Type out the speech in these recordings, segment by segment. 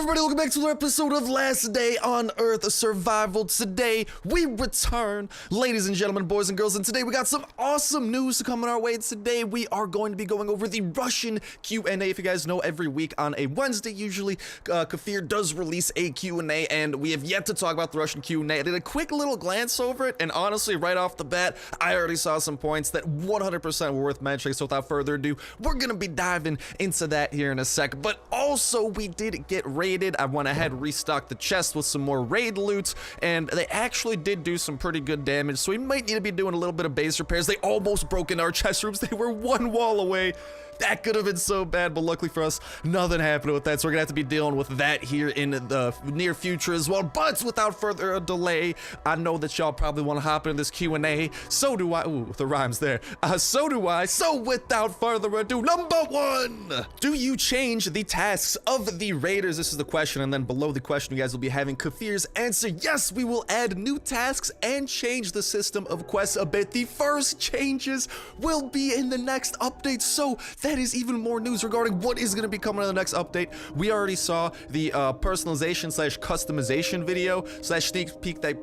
everybody, welcome back to another episode of Last Day on Earth Survival. Today, we return, ladies and gentlemen, boys and girls, and today we got some awesome news coming our way. Today, we are going to be going over the Russian Q&A. If you guys know, every week on a Wednesday, usually, Kafir does release a Q&A, and we have yet to talk about the Russian Q&A. I did a quick little glance over it, and honestly, right off the bat, I already saw some points that 100% were worth mentioning, so without further ado, we're gonna be diving into that here in a sec. But also, we did get raided. I went ahead and restocked the chest with some more raid loot, and they actually did do some pretty good damage, so we might need to be doing a little bit of base repairs. They almost broke into our chest rooms. They were one wall away. That could have been so bad, but luckily for us, nothing happened with that, so we're gonna have to be dealing with that here in the near future as well. But without further delay, I know that y'all probably want to hop into this Q&A. So do I. Ooh, the rhymes there. So do I. So without further ado, number one, do you change the tasks of the raiders? This is the question, and then below the question, you guys will be having Kafir's answer. Yes, we will add new tasks and change the system of quests a bit. The first changes will be in the next update, so that is even more news regarding what is going to be coming in the next update. We already saw the personalization slash customization video slash sneak peek that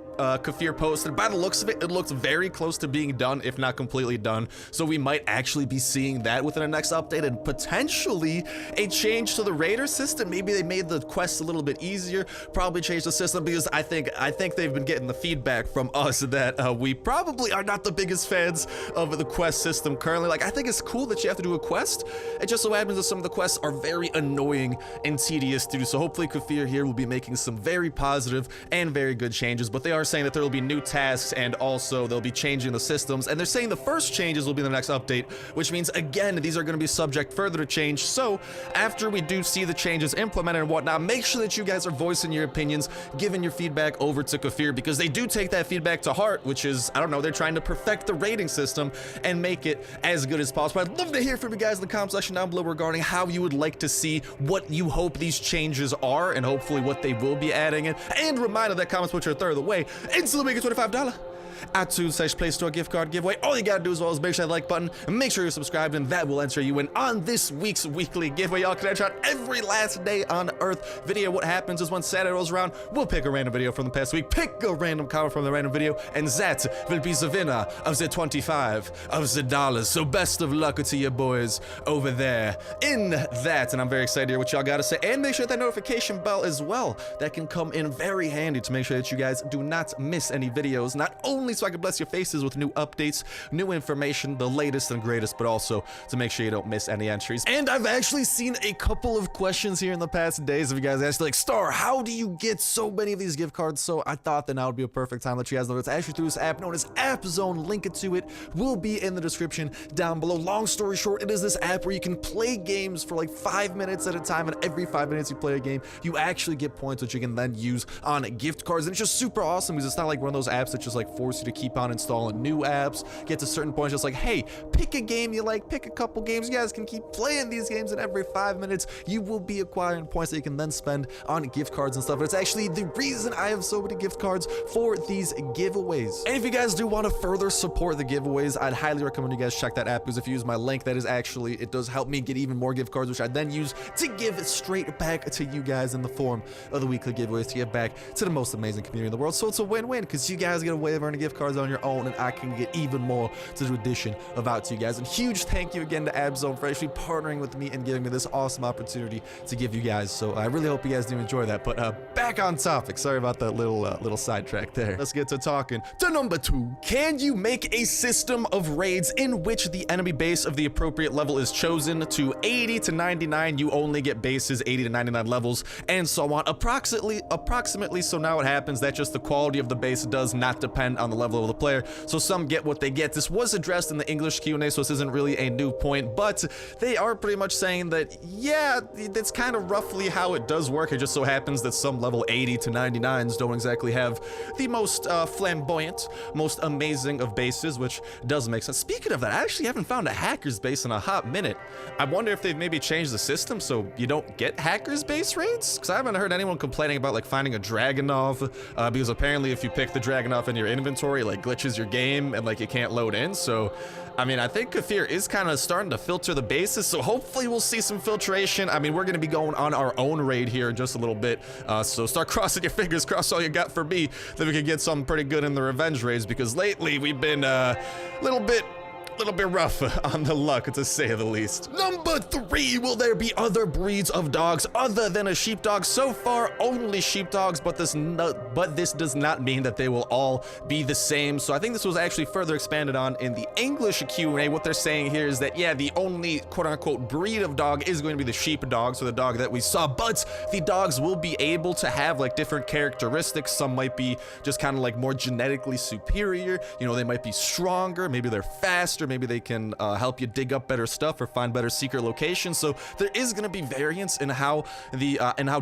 Kafir posted. By the looks of it, it looks very close to being done, if not completely done. So we might actually be seeing that within the next update, and potentially a change to the raider system. Maybe they made the quests a little bit easier. Probably changed the system because I think they've been getting the feedback from us that we probably are not the biggest fans of the quest system currently. Like, I think it's cool that you have to do a quest. It just so happens that some of the quests are very annoying and tedious to do. So hopefully Kafir here will be making some very positive and very good changes. But they are saying that there will be new tasks, and also they'll be changing the systems. And they're saying the first changes will be in the next update, which means, again, these are going to be subject further to change. So after we do see the changes implemented and whatnot, make sure that you guys are voicing your opinions, giving your feedback over to Kafir, because they do take that feedback to heart, which is, I don't know, they're trying to perfect the rating system and make it as good as possible. I'd love to hear from you guys in the comment section down below regarding how you would like to see what you hope these changes are, and hopefully what they will be adding in. And reminder that comments which are a third of the way instantly make a $25 iTunes / Play Store gift card giveaway. All you gotta do as well is make sure that like button and make sure you're subscribed, and that will enter you in on this week's weekly giveaway. Y'all can enter out every Last Day on Earth video. What happens is when Saturday rolls around, we'll pick a random video from the past week, pick a random comment from the random video, and that will be the winner of the 25 of the dollars. So best of luck to you boys over there in that, and I'm very excited to hear what y'all gotta say. And make sure that notification bell as well, that can come in very handy to make sure that you guys do not miss any videos, not only so I can bless your faces with new updates, new information, the latest and greatest, but also to make sure you don't miss any entries. And I've actually seen a couple of questions here in the past days of you guys asking, like, Star, how do you get so many of these gift cards? So I thought that now would be a perfect time to let you guys know it's actually through this app known as App Zone. Link to it will be in the description down below. Long story short, it is this app where you can play games for like 5 minutes at a time, and every 5 minutes you play a game, you actually get points which you can then use on gift cards. And it's just super awesome because it's not like one of those apps that just like force you to keep on installing new apps, get to certain points, just like, hey, pick a game you like, pick a couple games, you guys can keep playing these games, and every 5 minutes you will be acquiring points that you can then spend on gift cards and stuff. But it's actually the reason I have so many gift cards for these giveaways. And if you guys do want to further support the giveaways, I'd highly recommend you guys check that app, because if you use my link, that is actually, it does help me get even more gift cards, which I then use to give straight back to you guys in the form of the weekly giveaways to give back to the most amazing community in the world. So it's a win-win, because you guys get a way of earning gift cards on your own, and I can get even more to the addition of out to you guys. And huge thank you again to AppZone for actually partnering with me and giving me this awesome opportunity to give you guys. So I really hope you guys do enjoy that. But back on topic. Sorry about that little sidetrack there. Let's get to talking to number 2. Can you make a system of raids in which the enemy base of the appropriate level is chosen to 80 to 99? You only get bases 80 to 99 levels, and so on. Approximately. So now what happens that just the quality of the base does not depend on the level of the player. So some get what they get. This was addressed in the English Q&A, so this isn't really a new point, but they are pretty much saying that, yeah, that's kind of roughly how it does work. It just so happens that some level 80 to 99s don't exactly have the most flamboyant, most amazing of bases, which does make sense. Speaking of that, I actually haven't found a hacker's base in a hot minute. I wonder if they've maybe changed the system so you don't get hackers base raids, because I haven't heard anyone complaining about like finding a Dragunov, because apparently if you pick the Dragunov in your inventory, inventory like glitches your game and like it can't load in. So I mean, I think Kafir is kind of starting to filter the bases, so hopefully we'll see some filtration. I mean, we're going to be going on our own raid here in just a little bit, so start crossing your fingers, cross all you got for me, that we can get something pretty good in the revenge raids, because lately we've been a little bit rough on the luck, to say the least. Number 3, will there be other breeds of dogs other than a sheepdog? So far, only sheepdogs, but this does not mean that they will all be the same. So I think this was actually further expanded on in the English Q&A. What they're saying here is that, yeah, the only quote-unquote breed of dog is going to be the sheepdog, so the dog that we saw, but the dogs will be able to have like different characteristics. Some might be just kind of like more genetically superior, you know, they might be stronger, maybe they're faster, maybe they can help you dig up better stuff or find better secret locations. So there is going to be variance in how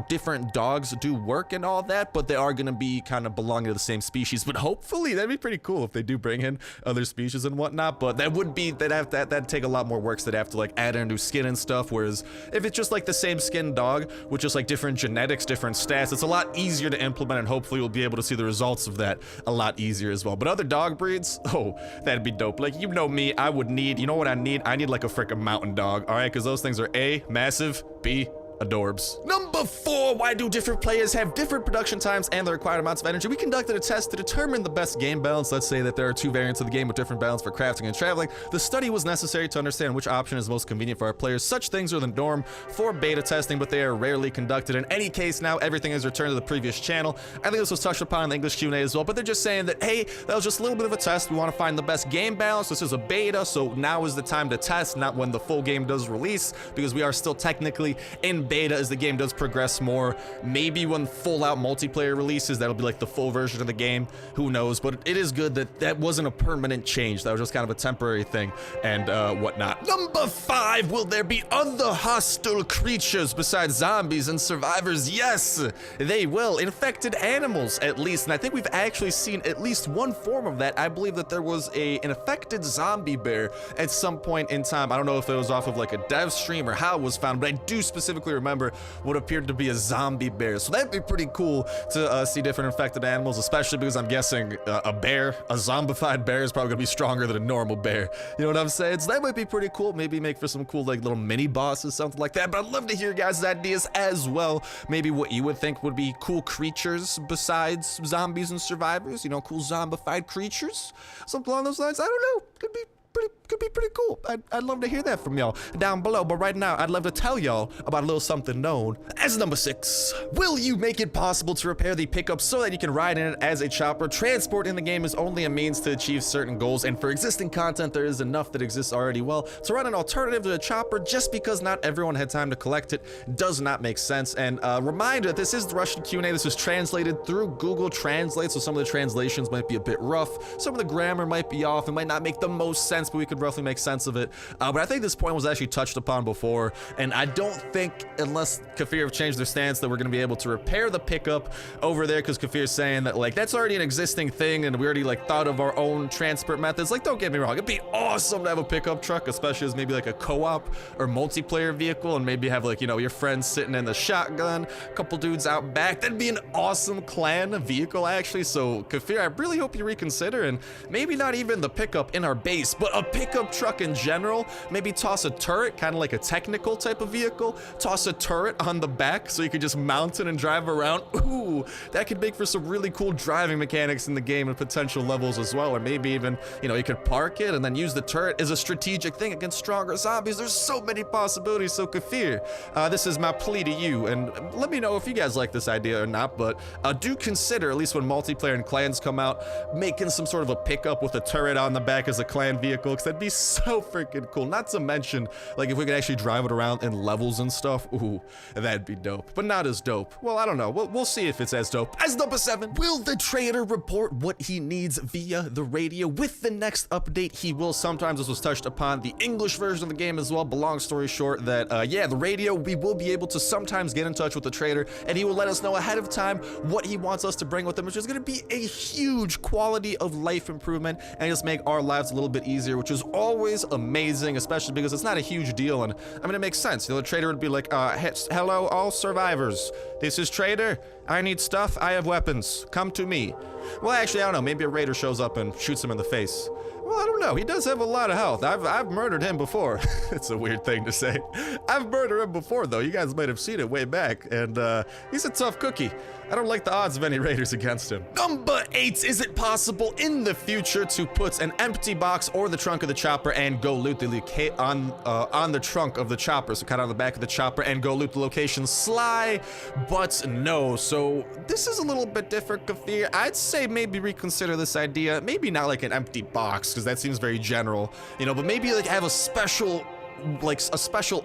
different dogs do work and all that, but they are going to be kind of belonging to the same species. But hopefully that'd be pretty cool if they do bring in other species and whatnot. But that'd take a lot more work, so they'd have to like add in new skin and stuff. Whereas if it's just like the same skin dog with just like different genetics, different stats, it's a lot easier to implement, and hopefully we'll be able to see the results of that a lot easier as well. But other dog breeds, oh, that'd be dope. Like, you know me, I would need, you know what I need? I need like a freaking mountain dog, all right? Because those things are A, massive, B, adorbs. Number 4, why do different players have different production times and the required amounts of energy? We conducted a test to determine the best game balance. Let's say that there are 2 variants of the game with different balance for crafting and traveling. The study was necessary to understand which option is most convenient for our players. Such things are the norm for beta testing, but they are rarely conducted. In any case, now everything is returned to the previous channel. I think this was touched upon in the English Q&A as well, but they're just saying that, hey, that was just a little bit of a test. We want to find the best game balance. This is a beta, so now is the time to test, not when the full game does release, because we are still technically in beta as the game does progress more. Maybe when full out multiplayer releases, that'll be like the full version of the game, who knows. But it is good that that wasn't a permanent change, that was just kind of a temporary thing and whatnot. Number 5, will there be other hostile creatures besides zombies and survivors? Yes, they will. Infected animals, at least, and I think we've actually seen at least one form of that. I believe that there was an infected zombie bear at some point in time. I don't know if it was off of like a dev stream or how it was found, but I do specifically remember what appeared to be a zombie bear. So that'd be pretty cool to see different infected animals, especially because I'm guessing a zombified bear is probably gonna be stronger than a normal bear. You know what I'm saying? So that might be pretty cool. Maybe make for some cool like little mini bosses, something like that. But I'd love to hear your guys' ideas as well. Maybe what you would think would be cool creatures besides zombies and survivors. You know, cool zombified creatures, something along those lines. I don't know. Could be pretty cool. I'd love to hear that from y'all down below. But right now, I'd love to tell y'all about a little something known as number 6. Will you make it possible to repair the pickup so that you can ride in it as a chopper? Transport in the game is only a means to achieve certain goals, and for existing content, there is enough that exists already. Well, to run an alternative to a chopper just because not everyone had time to collect it does not make sense. And reminder, this is the Russian Q&A. This is translated through Google Translate, so some of the translations might be a bit rough. Some of the grammar might be off. It might not make the most sense, but we could roughly make sense of it. But I think this point was actually touched upon before, and I don't think, unless Kafir have changed their stance, that we're going to be able to repair the pickup over there, because Kafir's saying that like that's already an existing thing and we already like thought of our own transport methods. Like, don't get me wrong, it'd be awesome to have a pickup truck, especially as maybe like a co-op or multiplayer vehicle, and maybe have like, you know, your friends sitting in the shotgun, a couple dudes out back. That'd be an awesome clan vehicle actually. So Kafir, I really hope you reconsider, and maybe not even the pickup in our base, but a pickup truck in general. Maybe toss a turret, kind of like a technical type of vehicle. Toss a turret on the back so you could just mount it and drive around. Ooh, that could make for some really cool driving mechanics in the game and potential levels as well. Or maybe even, you know, you could park it and then use the turret as a strategic thing against stronger zombies. There's so many possibilities. So Kafir, this is my plea to you, and let me know if you guys like this idea or not, but do consider, at least when multiplayer and clans come out, making some sort of a pickup with a turret on the back as a clan vehicle, because that'd be so freaking cool. Not to mention, like, if we could actually drive it around in levels and stuff, ooh, that'd be dope. But not as dope. Well, I don't know. We'll see if it's as dope as number 7. Will the trader report what he needs via the radio? With the next update, he will. Sometimes this was touched upon the English version of the game as well, but long story short, that yeah, the radio, we will be able to sometimes get in touch with the trader, and he will let us know ahead of time what he wants us to bring with him, which is going to be a huge quality of life improvement and just make our lives a little bit easier. easier, which is always amazing, especially because it's not a huge deal, and I mean, it makes sense. You know, the trader would be like, hello, all survivors. This is trader. I need stuff. I have weapons. Come to me. Well, actually, I don't know. Maybe a raider shows up and shoots him in the face. Well, I don't know. He does have a lot of health. I've murdered him before. It's a weird thing to say. I've murdered him before, though. You guys might have seen it way back, and he's a tough cookie. I don't like the odds of any raiders against him. Number 8, is it possible in the future to put an empty box or the trunk of the chopper and go loot the on the trunk of the chopper, so kind of on the back of the chopper, and go loot the location? Sly, but no. So this is a little bit different, Kafir. I'd say maybe reconsider this idea. Maybe not like an empty box, because that seems very general, you know, but maybe like have a special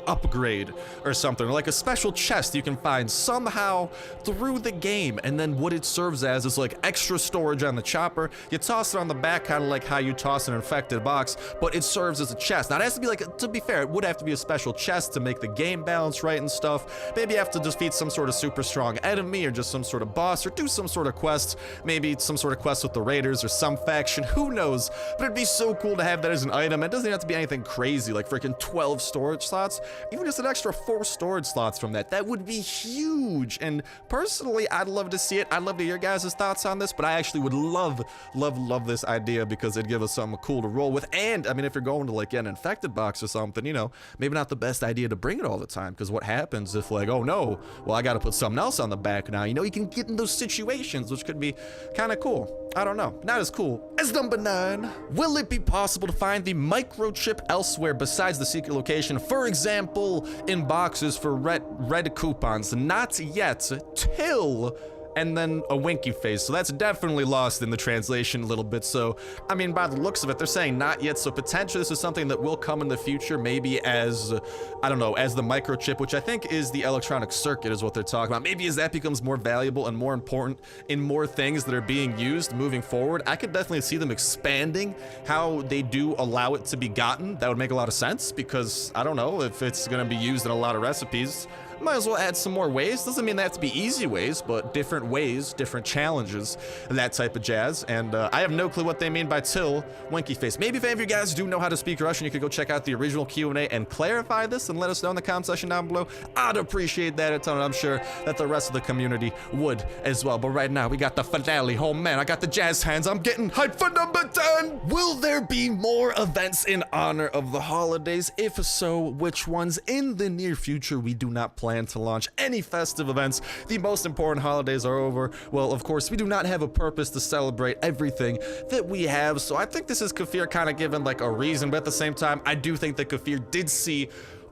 upgrade or something, like a special chest you can find somehow through the game, and then what it serves as is like extra storage on the chopper. You toss it on the back, kind of like how you toss an infected box, but it serves as a chest. Now it has to be like, to be fair, it would have to be a special chest to make the game balance right and stuff. Maybe you have to defeat some sort of super strong enemy or just some sort of boss, or do some sort of quest, maybe some sort of quest with the raiders or some faction, who knows. But it'd be so cool to have that as an item. It doesn't have to be anything crazy like freaking 12 storage slots, even just an extra 4 storage slots from that would be huge. And personally, I'd love to see it. I'd love to hear your guys' thoughts on this, but I actually would love this idea, because it'd give us something cool to roll with. And I mean, if you're going to like get an infected box or something, you know, maybe not the best idea to bring it all the time, because what happens if like, oh no, well, I gotta put something else on the back now, you know, you can get in those situations, which could be kind of cool. I don't know, not as cool as number 9. Will it be possible to find the microchip elsewhere besides the secret location? For example, in boxes for red coupons. Not yet, till, and then a winky face. So that's definitely lost in the translation a little bit. So, I mean, by the looks of it, they're saying not yet. So potentially this is something that will come in the future, maybe as, I don't know, as the microchip, which I think is the electronic circuit is what they're talking about. Maybe as that becomes more valuable and more important in more things that are being used moving forward, I could definitely see them expanding how they do allow it to be gotten. That would make a lot of sense, because I don't know if it's going to be used in a lot of recipes. Might as well add some more ways. Doesn't mean they have to be easy ways, but different ways, different challenges, that type of jazz. And I have no clue what they mean by till, winky face. Maybe if any of you guys do know how to speak Russian, you could go check out the original Q&A and clarify this and let us know in the comment section down below. I'd appreciate that a ton, and I'm sure that the rest of the community would as well. But right now, we got the finale. Oh man, I got the jazz hands. I'm getting hyped for number 10. Will there be more events in honor of the holidays? If so, which ones? In the near future, we do not plan to launch any festive events. The most important holidays are over. Well, of course, we do not have a purpose to celebrate everything that we have. So I think this is Kafir kind of given like a reason, but at the same time, I do think that Kafir did see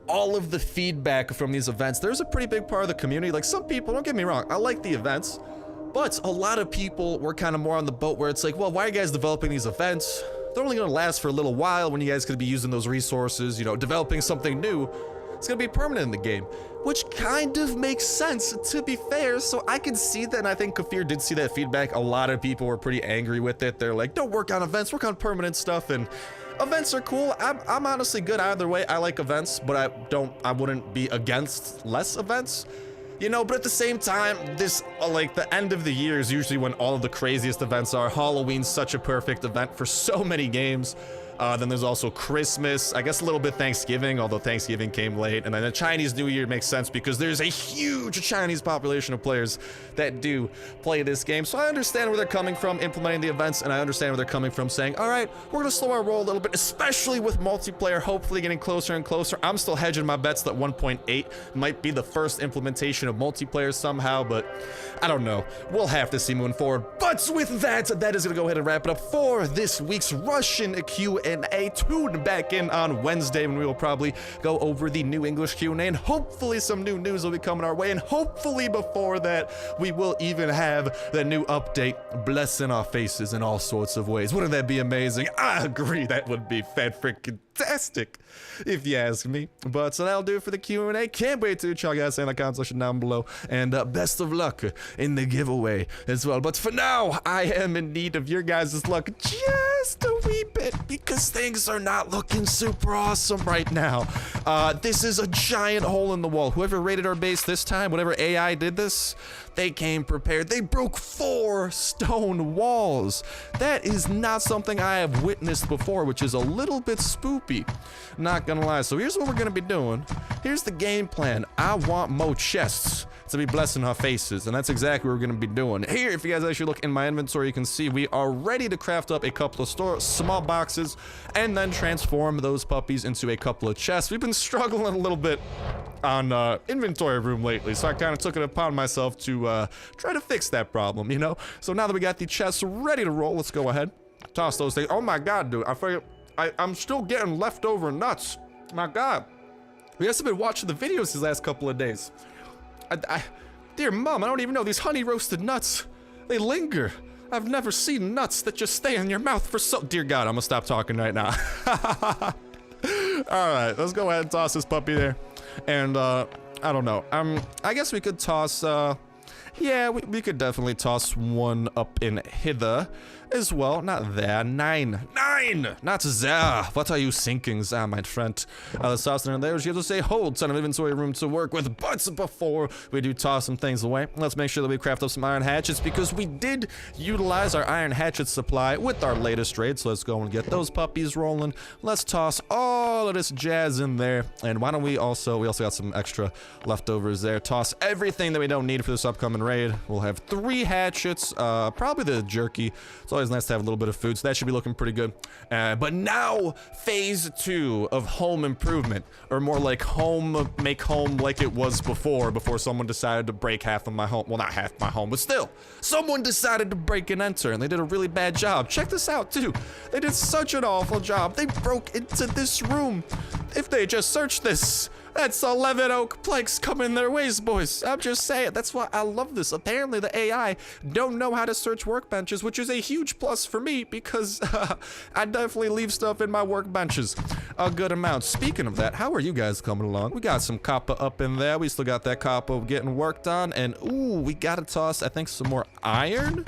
all of the feedback from these events. There's a pretty big part of the community. Like, some people, don't get me wrong, I like the events, but a lot of people were kind of more on the boat where it's like, well, why are you guys developing these events? They're only going to last for a little while when you guys could be using those resources, you know, developing something new. It's going to be permanent in the game, which kind of makes sense, to be fair. So I can see that, and I think Kafir did see that feedback. A lot of people were pretty angry with it. They're like, don't work on events, work on permanent stuff. And events are cool. I'm honestly good either way. I like events, but I wouldn't be against less events. You know, but at the same time, this, like, the end of the year is usually when all of the craziest events are. Halloween's such a perfect event for so many games. Then there's also Christmas, I guess a little bit Thanksgiving, although Thanksgiving came late. And then the Chinese New Year makes sense because there's a huge Chinese population of players that do play this game. So I understand where they're coming from implementing the events, and I understand where they're coming from saying, all right, we're going to slow our roll a little bit, especially with multiplayer hopefully getting closer and closer. I'm still hedging my bets that 1.8 might be the first implementation of multiplayer somehow, but I don't know. We'll have to see moving forward. But with that is going to go ahead and wrap it up for this week's Russian Q&A. Tune back in on Wednesday when we will probably go over the new English Q&A, and hopefully some new news will be coming our way, and hopefully before that we will even have the new update blessing our faces in all sorts of ways. Wouldn't that be amazing? I agree, that would be fantastic if you ask me. But so that'll do it for the Q&A. Can't wait to y'all guys say in the comment section down below, and best of luck in the giveaway as well. But for now, I am in need of your guys' luck just a wee bit, because things are not looking super awesome right now. This is a giant hole in the wall. Whoever raided our base this time, whatever AI did this, They came prepared. They broke 4 stone walls. That is not something I have witnessed before, which is a little bit spoopy. Not gonna lie. So here's what we're gonna be doing. Here's the game plan. I want more chests to be blessing our faces, and that's exactly what we're gonna be doing. Here, if you guys actually look in my inventory, you can see we are ready to craft up a couple of small boxes and then transform those puppies into a couple of chests. We've been struggling a little bit on inventory room lately, so I kind of took it upon myself to try to fix that problem, you know? So now that we got the chests ready to roll, let's go ahead, toss those things. Oh my god, dude, I figured I'm still getting leftover nuts. My god. We guys have been watching the videos these last couple of days. Dear mom, I don't even know, these honey roasted nuts, they linger. I've never seen nuts that just stay in your mouth for so— Dear God, I'm gonna stop talking right now. Alright, let's go ahead and toss this puppy there. And, I don't know. I guess we could toss, yeah, we could definitely toss one up in hither as well. Not there. 9. Not there. What are you thinking, there, my friend? Let's toss it in there. You have to say, hold, ton of inventory room to work with. But before we do toss some things away, let's make sure that we craft up some iron hatchets, because we did utilize our iron hatchet supply with our latest raid. So let's go and get those puppies rolling. Let's toss all of this jazz in there. And why don't we also got some extra leftovers there. Toss everything that we don't need for this upcoming raid. We'll have 3 hatchets, probably the jerky. It's always nice to have a little bit of food, so that should be looking pretty good. But now, phase 2 of home improvement, or more like make home like it was before someone decided to break half of my home. Well, not half my home, but still, someone decided to break and enter, and they did a really bad job. Check this out, too. They did such an awful job. They broke into this room. If they just searched this, that's 11 oak planks coming their ways, boys. I'm just saying, that's why I love this. Apparently, the AI don't know how to search workbenches, which is a huge plus for me, because I definitely leave stuff in my workbenches a good amount. Speaking of that, how are you guys coming along? We got some copper up in there. We still got that copper getting worked on, and ooh, we gotta toss, I think, some more iron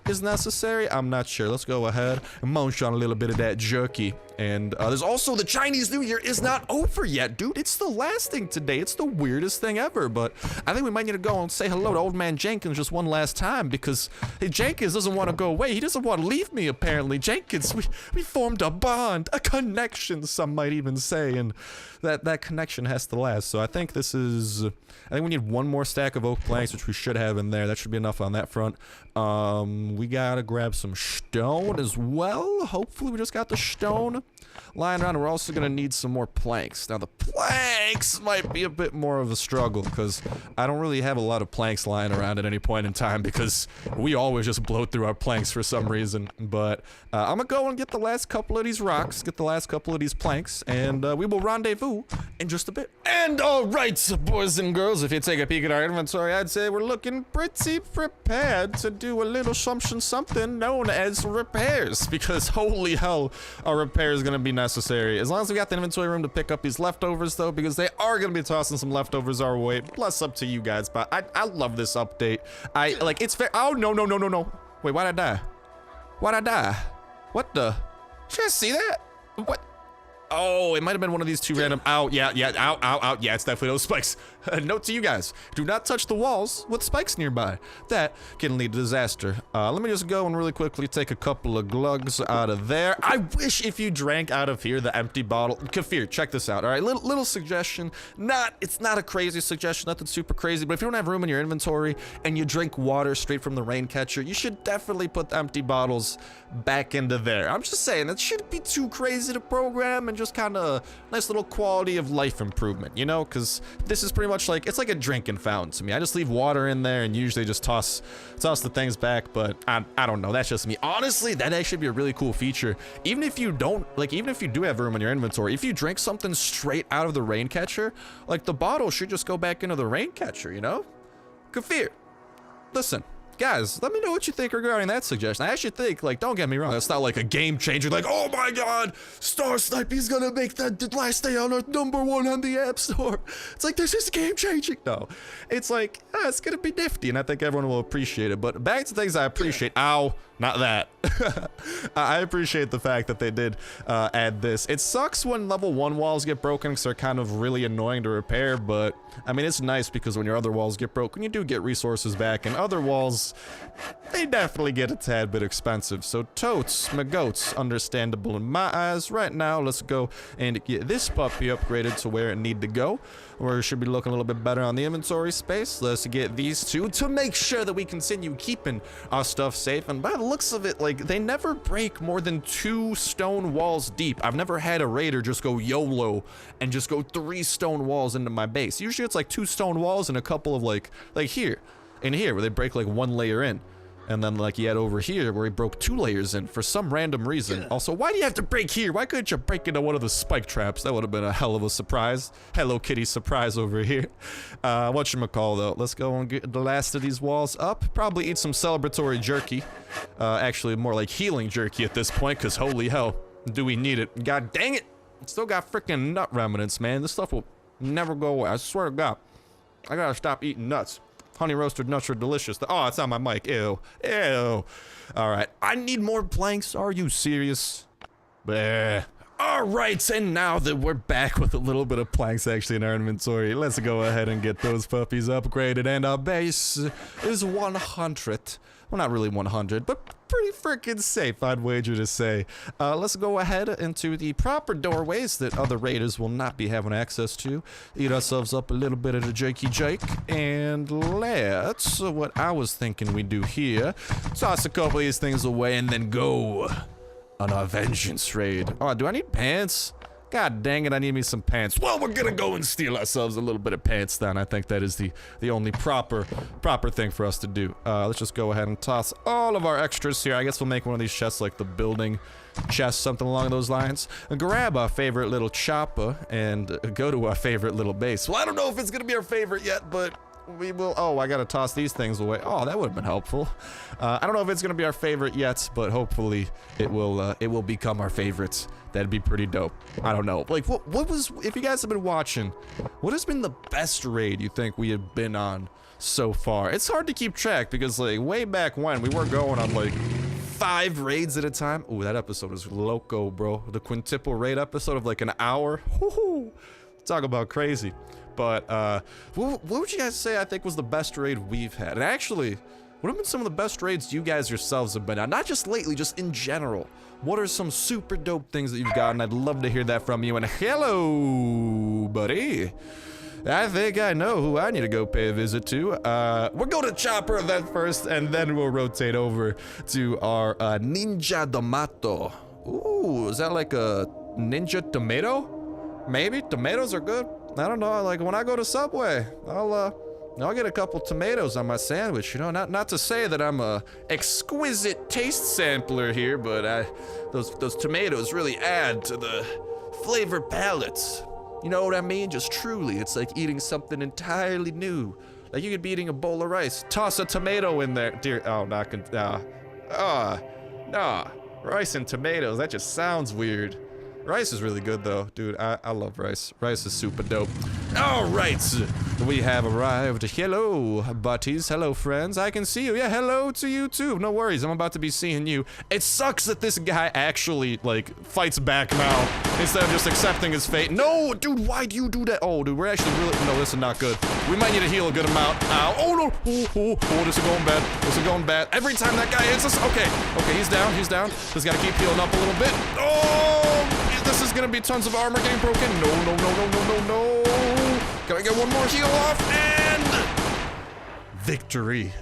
is necessary. I'm not sure. Let's go ahead and munch on a little bit of that jerky. And there's also the Chinese New Year is not over yet, dude. It's the last thing today. It's the weirdest thing ever, but I think we might need to go and say hello to old man Jenkins just one last time, because hey, Jenkins doesn't want to go away. He doesn't want to leave me, apparently. Jenkins, we formed a bond, a connection, some might even say, and that connection has to last. So I think this is, I think we need one more stack of oak planks, which we should have in there. That should be enough on that front. We gotta grab some stone as well. Hopefully we just got the stone lying around. We're also gonna need some more planks. Now the planks might be a bit more of a struggle, because I don't really have a lot of planks lying around at any point in time, because we always just blow through our planks for some reason. But I'm gonna go and get the last couple of these rocks, get the last couple of these planks, and we will rendezvous in just a bit. And alright, boys and girls, if you take a peek at our inventory, I'd say we're looking pretty prepared to do a little something known as repairs, because holy hell, a repair is gonna be necessary. As long as we got the inventory room to pick up these leftovers, though, because they are gonna be tossing some leftovers our way. Bless up to you guys, but I love this update. Like, it's fair. Oh, no. Wait, why'd I die? Why'd I die? What the? Did you guys see that? What? Oh, it might have been one of these 2 random— ow, yeah, ow, yeah, it's definitely those spikes. Note to you guys, do not touch the walls with spikes nearby. That can lead to disaster. Let me just go and really quickly take a couple of glugs out of there. I wish if you drank out of here the empty bottle— Kafir, check this out, all right? Little suggestion. It's not a crazy suggestion, nothing super crazy, but if you don't have room in your inventory and you drink water straight from the rain catcher, you should definitely put the empty bottles back into there. I'm just saying, that shouldn't be too crazy to program, and just kind of nice little quality of life improvement, you know? Because this is pretty much like— it's like a drinking fountain to me. I just leave water in there and usually just toss the things back, but I don't know. That's just me. Honestly, that actually be a really cool feature. Even if you don't, like, even if you do have room in your inventory, if you drink something straight out of the rain catcher, like, the bottle should just go back into the rain catcher, you know? Kafir, listen. Guys, let me know what you think regarding that suggestion. I actually think, like, don't get me wrong, it's not like a game changer, like, oh my god, Starsnipe, he's gonna make the last day on Earth #1 on the App Store. It's like, this is game changing. No, it's like, it's gonna be nifty, and I think everyone will appreciate it. But back to things I appreciate. Ow. Not that. I appreciate the fact that they did add this. It sucks when level 1 walls get broken because they're kind of really annoying to repair, but I mean, it's nice because when your other walls get broken, you do get resources back, and other walls, they definitely get a tad bit expensive. So totes, my goats, understandable in my eyes. Right now, let's go and get this puppy upgraded to where it need to go, where it should be looking a little bit better on the inventory space. Let's get these two to make sure that we continue keeping our stuff safe, and by the looks of it, like, they never break more than 2 stone walls deep. I've never had a raider just go YOLO and just go 3 stone walls into my base. Usually it's like 2 stone walls and a couple of like here and here where they break like 1 layer in. And then like he had over here where he broke 2 layers in for some random reason. Also, why do you have to break here? Why couldn't you break into one of the spike traps? That would have been a hell of a surprise. Hello Kitty surprise over here. Whatchamacall though, let's go and get the last of these walls up. Probably eat some celebratory jerky. Actually more like healing jerky at this point, because holy hell, do we need it. God dang it. Still got freaking nut remnants, man. This stuff will never go away. I swear to God. I gotta stop eating nuts. Honey roasted nuts are delicious. Oh, it's on my mic. Ew. Ew. Alright. I need more planks. Are you serious? Bleh. Alright, and now that we're back with a little bit of planks actually in our inventory, let's go ahead and get those puppies upgraded, and our base is 100. Well, not really 100, but pretty freaking safe, I'd wager to say. Let's go ahead into the proper doorways that other raiders will not be having access to. Eat ourselves up a little bit of the jakey jake, and let's, what I was thinking we'd do here, toss a couple of these things away and then go on our vengeance raid. Oh, do I need pants? God dang it, I need me some pants. Well, we're gonna go and steal ourselves a little bit of pants then. I think that is the only proper thing for us to do. Let's just go ahead and toss all of our extras here. I guess we'll make one of these chests like the building chest, something along those lines. And grab our favorite little chopper and go to our favorite little base. Well, I don't know if it's gonna be our favorite yet, but we will. Oh, I gotta toss these things away. Oh, that would have been helpful. I don't know if it's gonna be our favorite yet, but hopefully it will become our favorites. That'd be pretty dope. I don't know. Like, what was, if you guys have been watching, what has been the best raid you think we have been on so far? It's hard to keep track because, like, way back when we were going on like 5 raids at a time. Ooh, that episode was loco, bro. The quintuple raid episode of like an hour. Woohoo! Talk about crazy. But what would you guys say I think was the best raid we've had? And actually, what have been some of the best raids you guys yourselves have been on? Not just lately, just in general. What are some super dope things that you've gotten? I'd love to hear that from you. And hello, buddy. I think I know who I need to go pay a visit to. We'll go to Chopper event first, and then we'll rotate over to our Ninja Tomato. Ooh, is that like a ninja tomato? Maybe? Tomatoes are good. I don't know, like when I go to Subway, I'll get a couple tomatoes on my sandwich, you know, not to say that I'm a exquisite taste sampler here, but those tomatoes really add to the flavor palettes. You know what I mean? Just truly, it's like eating something entirely new. Like you could be eating a bowl of rice, toss a tomato in there, dear, oh, rice and tomatoes, that just sounds weird. Rice is really good though, dude. I love rice. Rice is super dope. All right, we have arrived. Hello, buddies. Hello, friends. I can see you. Yeah, hello to you too. No worries. I'm about to be seeing you. It sucks that this guy actually like fights back now instead of just accepting his fate. No, dude. Why do you do that? Oh, dude. We're actually really. No, this is not good. We might need to heal a good amount. Ow. Oh no. Oh, this is going bad. This is going bad. Every time that guy hits us. Okay. Okay, he's down. He's down. Just gotta keep healing up a little bit. Oh. This is gonna be tons of armor getting broken. No. Can I get one more heal off? And victory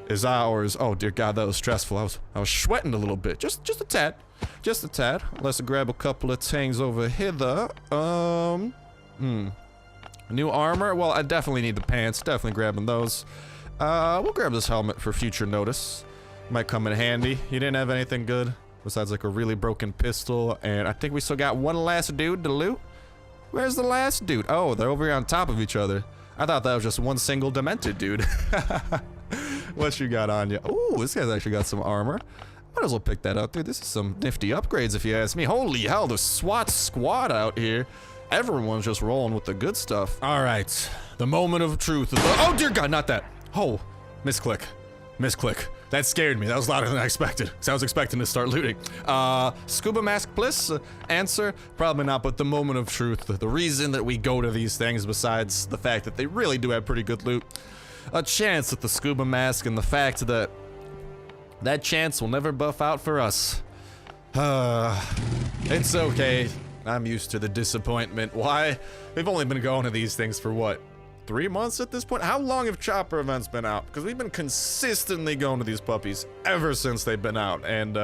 is ours. Oh dear God, that was stressful. I was sweating a little bit. Just a tad. Just a tad. Let's grab a couple of tangs over hither. New armor. Well, I definitely need the pants. Definitely grabbing those. We'll grab this helmet for future notice. Might come in handy. You didn't have anything good besides like a really broken pistol, and I think we still got one last dude to loot. Where's the last dude? Oh, they're over here on top of each other. I thought that was just one single demented dude. What you got on you? Ooh, this guy's actually got some armor. Might as well pick that up, dude. This is some nifty upgrades if you ask me. Holy hell, the SWAT squad out here. Everyone's just rolling with the good stuff. All right, the moment of truth. Oh dear God, not that. Oh, misclick. Misclick. That scared me. That was louder than I expected. So I was expecting to start looting. Scuba Mask Bliss? Answer? Probably not, but the moment of truth. The reason that we go to these things, besides the fact that they really do have pretty good loot, a chance at the Scuba Mask, and the fact that that chance will never buff out for us. It's okay. I'm used to the disappointment. Why? We've only been going to these things for what? 3 months at this point? How long have chopper events been out? Because we've been consistently going to these puppies ever since they've been out, and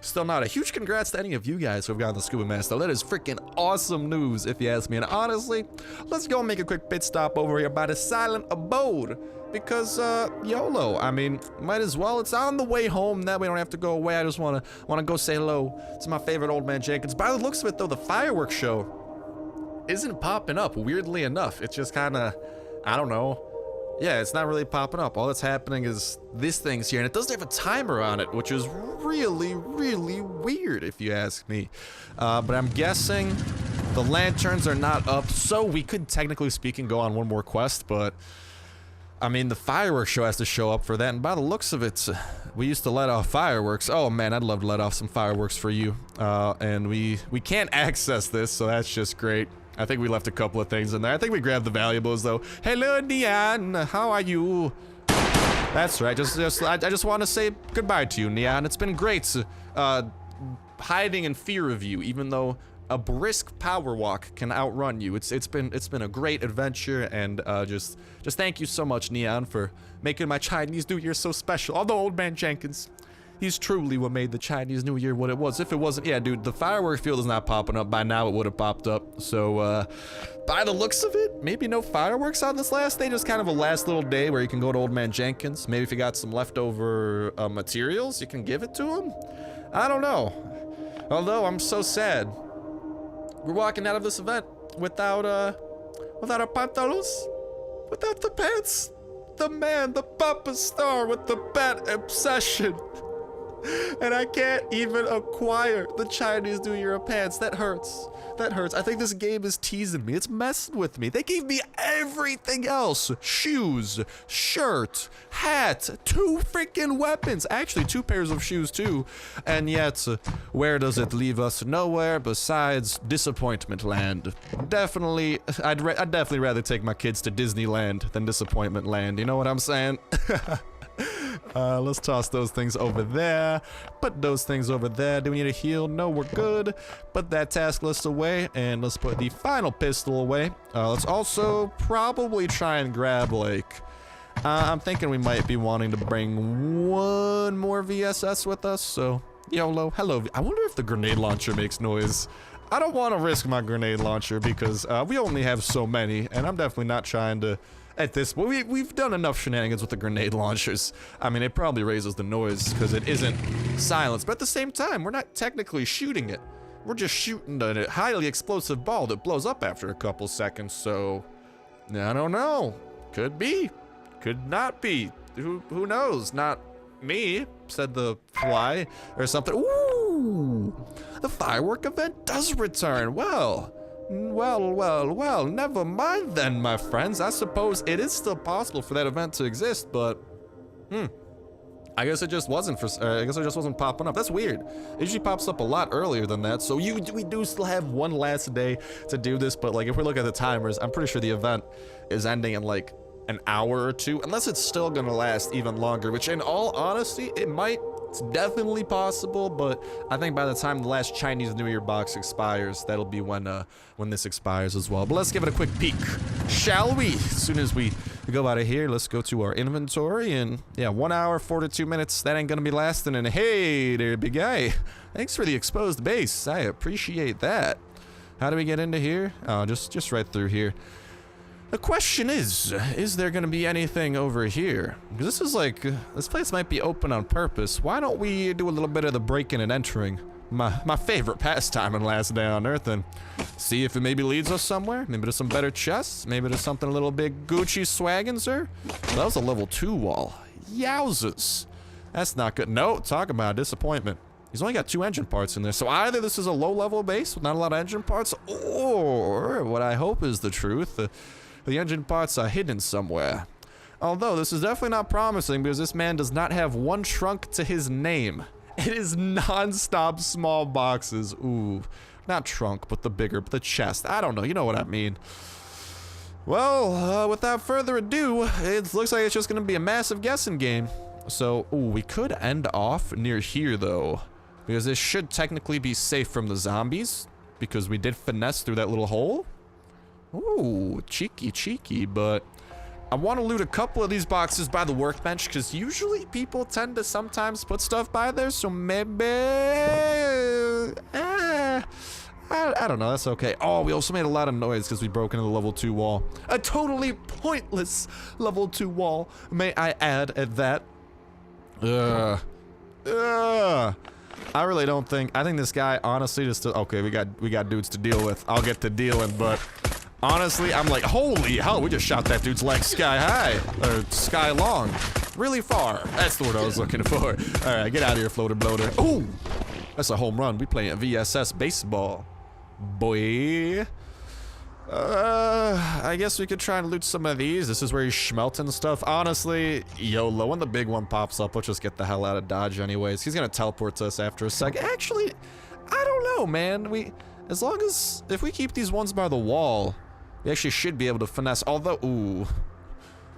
still not. A huge congrats to any of you guys who have gotten the Scuba Master. That is freaking awesome news, if you ask me. And honestly, let's go make a quick pit stop over here by the Silent Abode, because YOLO. I mean, might as well. It's on the way home. That way I don't have to go away. I just wanna go say hello to my favorite old man Jenkins. By the looks of it, though, the fireworks show isn't popping up. Weirdly enough, it's just kind of, I don't know. Yeah, it's not really popping up. All that's happening is this thing's here, and it doesn't have a timer on it, which is really, really weird, if you ask me. But I'm guessing the lanterns are not up, so we could, technically speaking, go on one more quest, but I mean, the fireworks show has to show up for that, and by the looks of it, we used to let off fireworks. Oh man, I'd love to let off some fireworks for you. And we can't access this, so that's just great. I think we left a couple of things in there. I think we grabbed the valuables though. Hello, Neon. How are you? That's right. I just want to say goodbye to you, Neon. It's been great hiding in fear of you, even though a brisk power walk can outrun you. It's been a great adventure, and just thank you so much, Neon, for making my Chinese New Year so special. Although old man Jenkins, he's truly what made the Chinese New Year what it was. If it wasn't, yeah, dude, the fireworks field is not popping up. By now, it would have popped up. So, by the looks of it, maybe no fireworks on this last day. Just kind of a last little day where you can go to old man Jenkins. Maybe if you got some leftover materials, you can give it to him. I don't know. Although I'm so sad. We're walking out of this event without our pantalos, without the pants. The man, the Papa Star with the bat obsession. And I can't even acquire the Chinese New Year pants. That hurts. That hurts. I think this game is teasing me. It's messing with me. They gave me everything else. Shoes, shirt, hat, 2 freaking weapons. Actually, 2 pairs of shoes too. And yet, where does it leave us? Nowhere besides disappointment land. Definitely, I'd definitely rather take my kids to Disneyland than disappointment land. You know what I'm saying? Let's toss those things over there. Put those things over there. Do we need a heal? No, we're good. Put that task list away, and let's put the final pistol away. Let's also probably try and grab, like, I'm thinking we might be wanting to bring 1 more VSS with us, so YOLO. Hello. I wonder if the grenade launcher makes noise. I don't want to risk my grenade launcher because we only have so many, and I'm definitely not trying to. At this point, we've done enough shenanigans with the grenade launchers. I mean, it probably raises the noise because it isn't silenced, but at the same time, we're not technically shooting it. We're just shooting a highly explosive ball that blows up after a couple seconds, so I don't know. Could be. Could not be. Who knows? Not me, said the fly, or something. Ooh! The firework event does return. Well, never mind then, my friends. I suppose it is still possible for that event to exist, but, I guess it just wasn't popping up. That's weird. It usually pops up a lot earlier than that, so we do still have one last day to do this, but, like, if we look at the timers, I'm pretty sure the event is ending in, like, an hour or 2, unless it's still gonna last even longer, which, in all honesty, it might. It's definitely possible, but I think by the time the last Chinese New Year box expires, that'll be when this expires as well. But let's give it a quick peek, shall we? As soon as we go out of here, let's go to our inventory, and yeah, 1 hour, 42 minutes, that ain't gonna be lasting, and hey there, big guy. Thanks for the exposed base, I appreciate that. How do we get into here? Oh, just right through here. The question is there gonna be anything over here? Because this is like, this place might be open on purpose. Why don't we do a little bit of the breaking and entering? My favorite pastime in Last Day on Earth, and see if it maybe leads us somewhere. Maybe to some better chests. Maybe to something a little bit Gucci swaggin', sir. That was a level 2 wall. Yowzers. That's not good. No, talk about disappointment. He's only got 2 engine parts in there, so either this is a low-level base with not a lot of engine parts, or what I hope is the truth, the engine parts are hidden somewhere. Although, this is definitely not promising because this man does not have one trunk to his name. It is non-stop small boxes. Ooh, not trunk, but the chest. I don't know, you know what I mean. Well, without further ado, it looks like it's just gonna be a massive guessing game. So, ooh, we could end off near here though, because this should technically be safe from the zombies, because we did finesse through that little hole. Ooh, cheeky, but I want to loot a couple of these boxes by the workbench, because usually people tend to sometimes put stuff by there, so maybe... I don't know, that's okay. Oh, we also made a lot of noise because we broke into the level 2 wall. A totally pointless level 2 wall, may I add at that. I really don't think, I think this guy honestly just, okay, we got dudes to deal with. I'll get to dealing, but honestly, I'm like, holy hell, we just shot that dude's leg sky high, or sky long, really far. That's the word I was looking for. All right, get out of here, floater bloater. Ooh, that's a home run. We playing VSS baseball, boy. I guess we could try and loot some of these. This is where he's schmelting stuff. Honestly, YOLO, when the big one pops up, let's just get the hell out of Dodge anyways. He's gonna teleport to us after a sec. Actually, I don't know, man. As long as, if we keep these ones by the wall, we actually should be able to finesse. Although, ooh,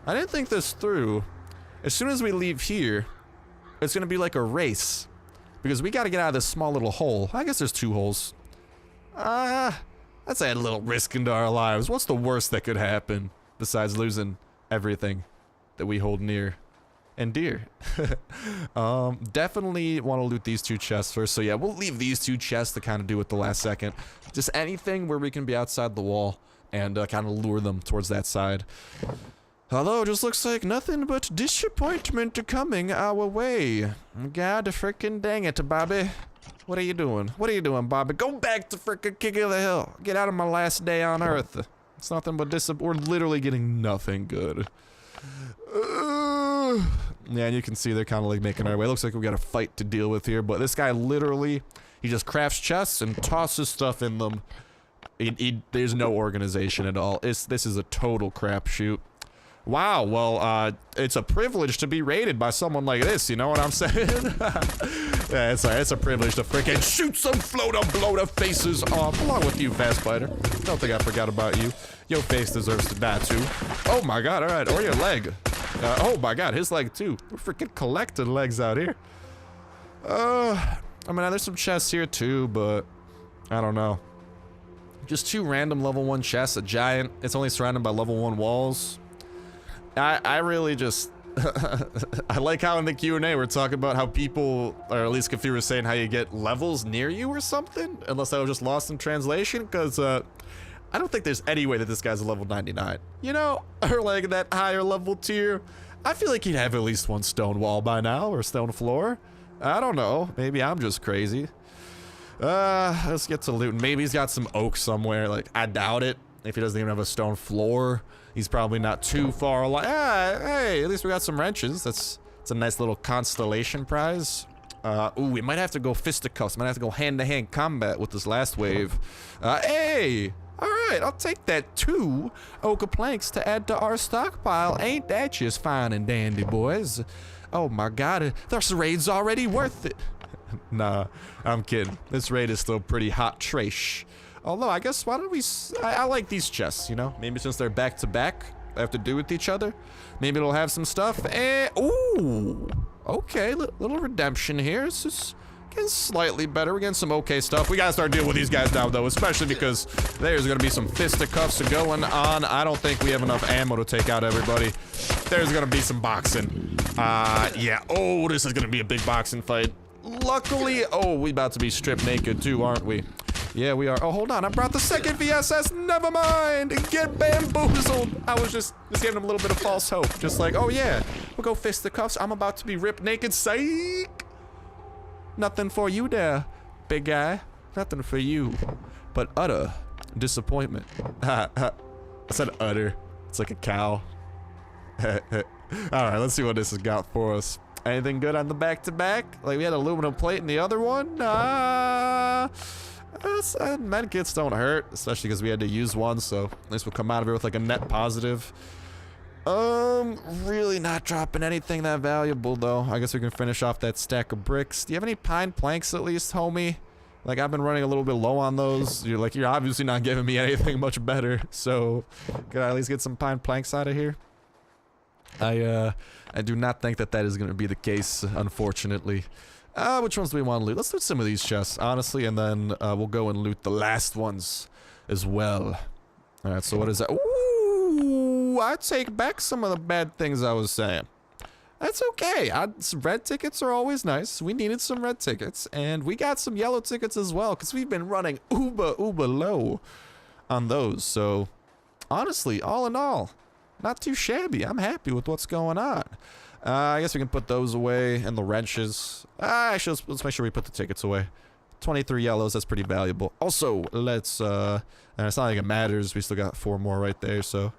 I didn't think this through. As soon as we leave here, it's gonna be like a race, because we gotta get out of this small little hole. I guess there's 2 holes. Let's add a little risk into our lives. What's the worst that could happen besides losing everything that we hold near and dear? Definitely want to loot these 2 chests first. So yeah, we'll leave these 2 chests to kind of do at the last second. Just anything where we can be outside the wall and kind of lure them towards that side. Although it just looks like nothing but disappointment coming our way. God frickin' dang it, Bobby. What are you doing? What are you doing, Bobby? Go back to frickin' King of the Hill. Get out of my last day on Earth. It's nothing but we're literally getting nothing good. Yeah, and you can see they're kind of like making our way. Looks like we got a fight to deal with here, but this guy literally, he just crafts chests and tosses stuff in them. There's no organization at all. This is a total crapshoot. Wow, well, it's a privilege to be raided by someone like this, you know what I'm saying? Yeah, it's a privilege to freaking shoot some floater faces off, along with you, Fast Biter. Don't think I forgot about you. Your face deserves to die, too. Oh my god, alright, or your leg. Oh my god, his leg, too. We're freaking collecting legs out here. I mean, there's some chests here, too, but I don't know. Just 2 random level 1 chests, a giant. It's only surrounded by level 1 walls. I really just, I like how in the Q&A we're talking about how people, or at least Kafi was saying how you get levels near you or something, unless I was just lost in translation, because I don't think there's any way that this guy's a level 99, you know, or like that higher level tier. I feel like he'd have at least 1 stone wall by now, or stone floor. I don't know, maybe I'm just crazy. Let's get to looting. Maybe he's got some oak somewhere, like, I doubt it. If he doesn't even have a stone floor, he's probably not too far along. Hey, at least we got some wrenches. It's a nice little constellation prize. Ooh, we might have to go fisticuffs. Might have to go hand-to-hand combat with this last wave. Hey, all right, I'll take that 2 oak planks to add to our stockpile. Ain't that just fine and dandy, boys? Oh my god, this raid's already worth it. Nah, I'm kidding. This raid is still pretty hot trash. Although, I guess, why don't we... I like these chests, you know? Maybe since they're back-to-back, they have to do with each other. Maybe it'll have some stuff. Ooh! Okay, little redemption here. This is getting slightly better. We're getting some okay stuff. We gotta start dealing with these guys now, though, especially because there's gonna be some fisticuffs going on. I don't think we have enough ammo to take out everybody. There's gonna be some boxing. Yeah. Oh, this is gonna be a big boxing fight. Luckily... Oh, we about to be stripped naked, too, aren't we? Yeah, we are. Oh, hold on. I brought the second VSS. Never mind. Get bamboozled. I was just giving him a little bit of false hope. Just like, oh, yeah. We'll go fisticuffs. I'm about to be ripped naked. Psych. Nothing for you there, big guy. Nothing for you. But utter disappointment. I said utter. It's like a cow. Alright, let's see what this has got for us. Anything good on the back-to-back? Like, we had aluminum plate in the other one? Medkits don't hurt, especially because we had to use one, so at least we'll come out of here with like a net positive. Really not dropping anything that valuable, though. I guess we can finish off that stack of bricks. Do you have any pine planks, at least, homie? Like, I've been running a little bit low on those. You're obviously not giving me anything much better. So, can I at least get some pine planks out of here? I do not think that is going to be the case, unfortunately. Which ones do we want to loot? Let's loot some of these chests, honestly, and then we'll go and loot the last ones as well. Alright, so what is that? Ooh, I take back some of the bad things I was saying. That's okay. Some red tickets are always nice. We needed some red tickets, and we got some yellow tickets as well, because we've been running uber low on those. So, honestly, all in all, not too shabby. I'm happy with what's going on. I guess we can put those away, and the wrenches. Actually, let's make sure we put the tickets away. 23 yellows, that's pretty valuable. Also, let's, and it's not like it matters, we still got 4 more right there, so.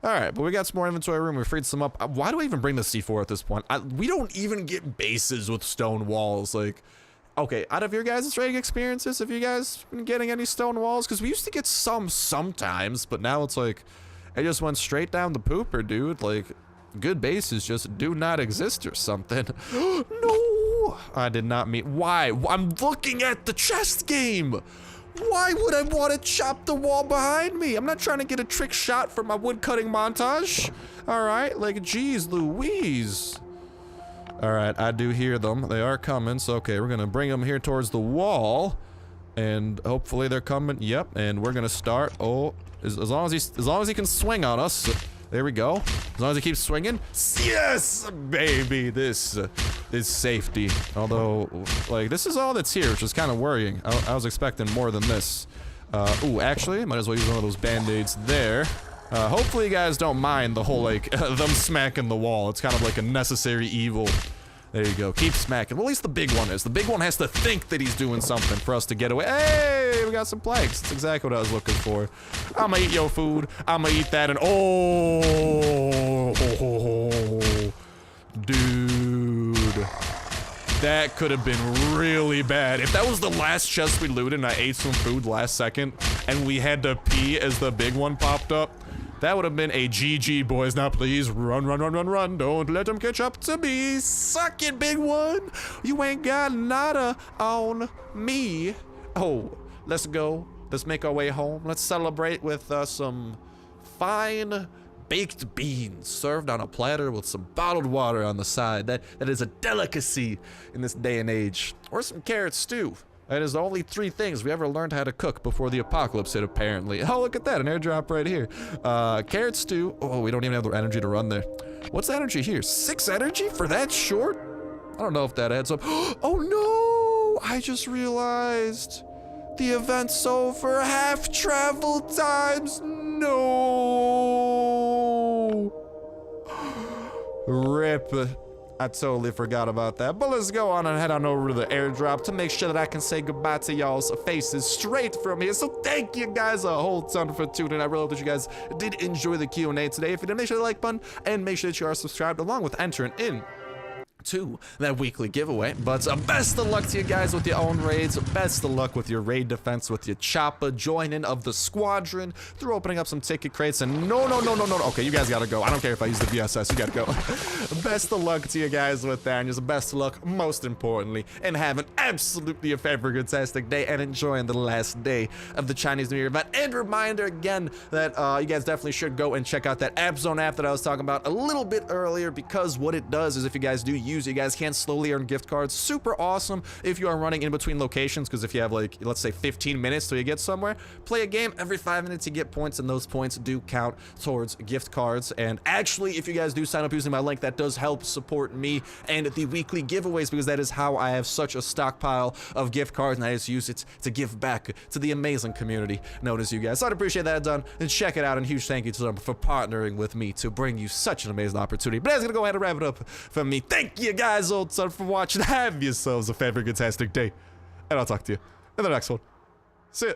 Alright, but we got some more inventory room, we freed some up. Why do I even bring the C4 at this point? We don't even get bases with stone walls, like. Okay, out of your guys' raiding experiences, have you guys been getting any stone walls? Because we used to get some sometimes, but now it's like, it just went straight down the pooper, dude, like. Good bases just do not exist or something. No! I did not mean. Why? I'm looking at the chest game! Why would I want to chop the wall behind me? I'm not trying to get a trick shot for my woodcutting montage. Alright, like, geez Louise. Alright, I do hear them. They are coming, so okay, we're gonna bring them here towards the wall. And hopefully they're coming. Yep, and we're gonna start. Oh, as long as he can swing on us. There we go. As long as he keeps swinging. Yes, baby. This is safety. Although, like, this is all that's here, which is kind of worrying. I was expecting more than this. Ooh, actually, might as well use one of those band-aids there. Hopefully you guys don't mind the whole, like, them smacking the wall. It's kind of like a necessary evil. There you go. Keep smacking. Well, at least the big one is. The big one has to think that he's doing something for us to get away. Hey, we got some planks. That's exactly what I was looking for. I'ma eat your food. I'ma eat that and oh, dude. That could have been really bad. If that was the last chest we looted and I ate some food last second and we had to pee as the big one popped up, that would have been a GG, boys. Now please run, run, run, run, run. Don't let them catch up to me. Suck it, big one. You ain't got nada on me. Oh, let's go. Let's make our way home. Let's celebrate with some fine baked beans served on a platter with some bottled water on the side. That is a delicacy in this day and age. Or some carrot stew. That is the only 3 things we ever learned how to cook before the apocalypse hit, apparently. Oh, look at that, an airdrop right here. Carrot stew. Oh, we don't even have the energy to run there. What's the energy here? 6 energy for that short? I don't know if that adds up. Oh no! I just realized the event's over. Half travel times. No! Rip. I totally forgot about that, but let's go on and head on over to the airdrop to make sure that I can say goodbye to y'all's faces straight from here. So thank you guys a whole ton for tuning in. I really hope that you guys did enjoy the Q&A today. If you did, make sure to like button and make sure that you are subscribed along with entering in to that weekly giveaway. But best of luck to you guys with your own raids. Best of luck with your raid defense, with your chopper joining of the squadron, through opening up some ticket crates. And no. Okay, you guys gotta go. I don't care if I use the VSS, you gotta go. Best of luck to you guys with that, and just best of luck, most importantly, and having absolutely a fantastic day and enjoying the last day of the Chinese New Year event. And reminder again that you guys definitely should go and check out that AppZone app that I was talking about a little bit earlier, because what it does is if you guys do use, you guys can slowly earn gift cards. Super awesome if you are running in between locations, because if you have, like, let's say 15 minutes till you get somewhere, play a game every 5 minutes, you get points, and those points do count towards gift cards. And actually, if you guys do sign up using my link, that does help support me and the weekly giveaways, because that is how I have such a stockpile of gift cards, and I just use it to give back to the amazing community known as you guys. So I'd appreciate that done, and check it out, and huge thank you to them for partnering with me to bring you such an amazing opportunity. But that's gonna go ahead and wrap it up for me. Thank you guys old son for watching. Have yourselves a fantastic day, and I'll talk to you in the next one. See ya.